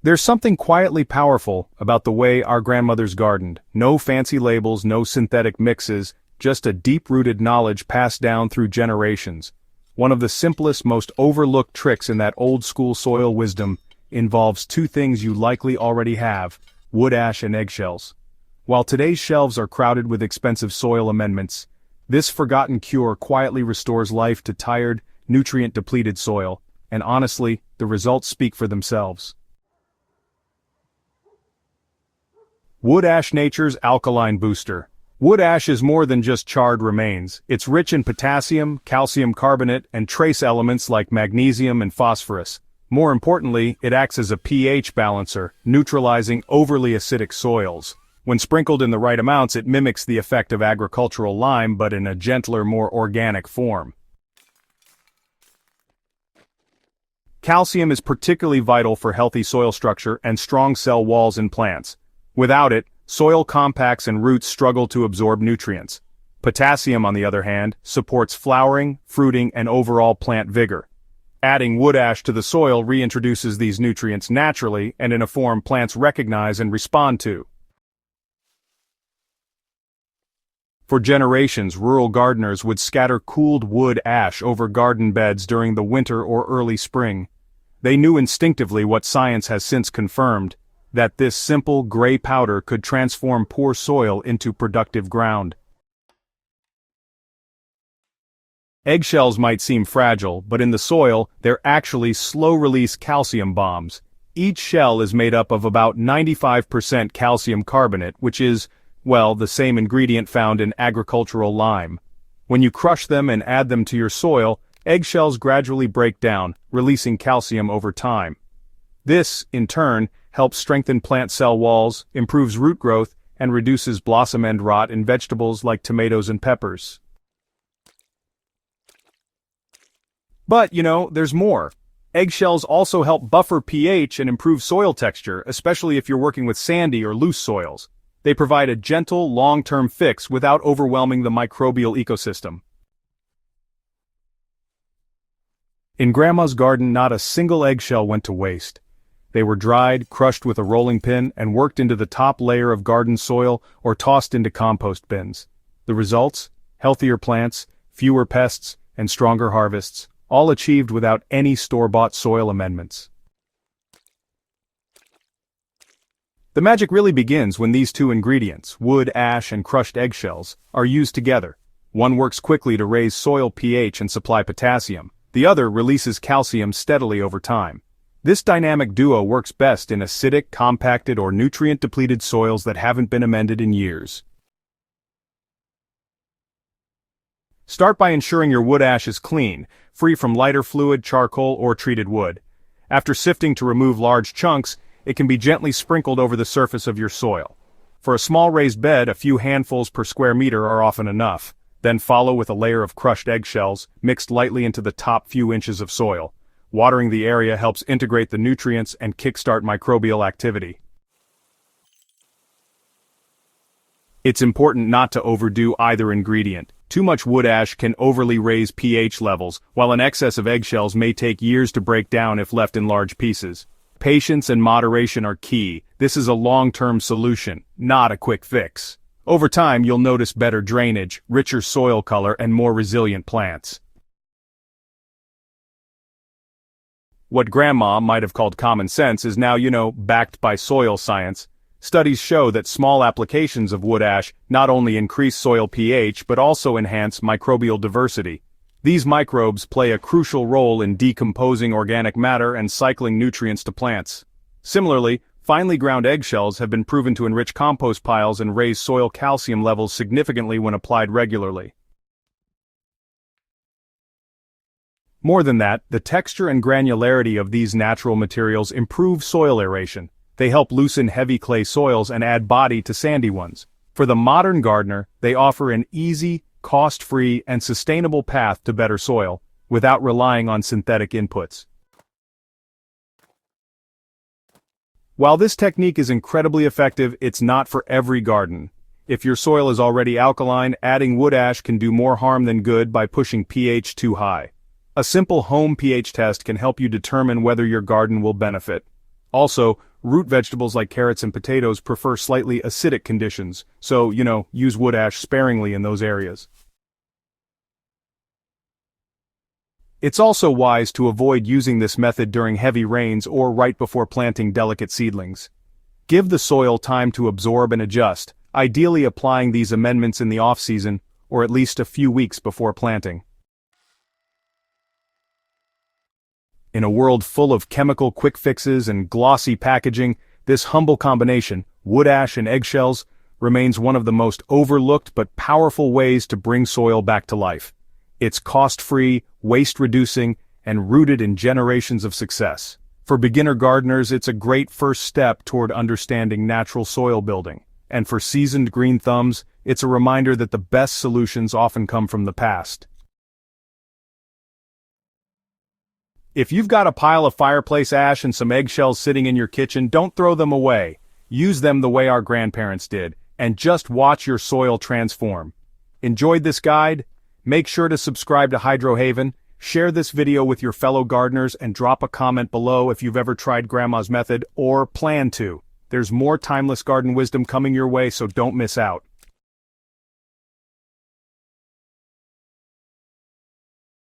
There's something quietly powerful about the way our grandmothers gardened. No fancy labels, no synthetic mixes, just a deep-rooted knowledge passed down through generations. One of the simplest, most overlooked tricks in that old-school soil wisdom involves two things you likely already have: wood ash and eggshells. While today's shelves are crowded with expensive soil amendments, this forgotten cure quietly restores life to tired, nutrient-depleted soil, and honestly, the results speak for themselves. Wood ash, nature's alkaline booster. Wood ash is more than just charred remains. It's rich in potassium, calcium carbonate, and trace elements like magnesium and phosphorus. More importantly, it acts as a pH balancer, neutralizing overly acidic soils. When sprinkled in the right amounts, it mimics the effect of agricultural lime, but in a gentler, more organic form. Calcium is particularly vital for healthy soil structure and strong cell walls in plants. Without it, soil compacts and roots struggle to absorb nutrients. Potassium, on the other hand, supports flowering, fruiting, and overall plant vigor. Adding wood ash to the soil reintroduces these nutrients naturally and in a form plants recognize and respond to. For generations, rural gardeners would scatter cooled wood ash over garden beds during the winter or early spring. They knew instinctively what science has since confirmed: that this simple gray powder could transform poor soil into productive ground. Eggshells might seem fragile, but in the soil, they're actually slow-release calcium bombs. Each shell is made up of about 95% calcium carbonate, which is, well, the same ingredient found in agricultural lime. When you crush them and add them to your soil, eggshells gradually break down, releasing calcium over time. This, in turn, helps strengthen plant cell walls, improves root growth, and reduces blossom end rot in vegetables like tomatoes and peppers. But, there's more. Eggshells also help buffer pH and improve soil texture, especially if you're working with sandy or loose soils. They provide a gentle, long-term fix without overwhelming the microbial ecosystem. In Grandma's garden, not a single eggshell went to waste. They were dried, crushed with a rolling pin, and worked into the top layer of garden soil or tossed into compost bins. The results? Healthier plants, fewer pests, and stronger harvests, all achieved without any store-bought soil amendments. The magic really begins when these two ingredients, wood ash and crushed eggshells, are used together. One works quickly to raise soil pH and supply potassium. The other releases calcium steadily over time. This dynamic duo works best in acidic, compacted, or nutrient-depleted soils that haven't been amended in years. Start by ensuring your wood ash is clean, free from lighter fluid, charcoal, or treated wood. After sifting to remove large chunks, it can be gently sprinkled over the surface of your soil. For a small raised bed, a few handfuls per square meter are often enough. Then follow with a layer of crushed eggshells, mixed lightly into the top few inches of soil. Watering the area helps integrate the nutrients and kickstart microbial activity. It's important not to overdo either ingredient. Too much wood ash can overly raise pH levels, while an excess of eggshells may take years to break down if left in large pieces. Patience and moderation are key. This is a long-term solution, not a quick fix. Over time, you'll notice better drainage, richer soil color, and more resilient plants. What Grandma might have called common sense is now, backed by soil science. Studies show that small applications of wood ash not only increase soil pH but also enhance microbial diversity. These microbes play a crucial role in decomposing organic matter and cycling nutrients to plants. Similarly, finely ground eggshells have been proven to enrich compost piles and raise soil calcium levels significantly when applied regularly. More than that, the texture and granularity of these natural materials improve soil aeration. They help loosen heavy clay soils and add body to sandy ones. For the modern gardener, they offer an easy, cost-free, and sustainable path to better soil, without relying on synthetic inputs. While this technique is incredibly effective, it's not for every garden. If your soil is already alkaline, adding wood ash can do more harm than good by pushing pH too high. A simple home pH test can help you determine whether your garden will benefit. Also, Root vegetables like carrots and potatoes prefer slightly acidic conditions, so, use wood ash sparingly in those areas. It's also wise to avoid using this method during heavy rains or right before planting delicate seedlings. Give the soil time to absorb and adjust, ideally applying these amendments in the off-season, or at least a few weeks before planting. In a world full of chemical quick fixes and glossy packaging, this humble combination, wood ash and eggshells, remains one of the most overlooked but powerful ways to bring soil back to life. It's cost-free, waste-reducing, and rooted in generations of success. For beginner gardeners, it's a great first step toward understanding natural soil building. And for seasoned green thumbs, it's a reminder that the best solutions often come from the past. If you've got a pile of fireplace ash and some eggshells sitting in your kitchen, don't throw them away. Use them the way our grandparents did, and just watch your soil transform. Enjoyed this guide? Make sure to subscribe to HydroHaven, share this video with your fellow gardeners, and drop a comment below if you've ever tried Grandma's method or plan to. There's more timeless garden wisdom coming your way, so don't miss out.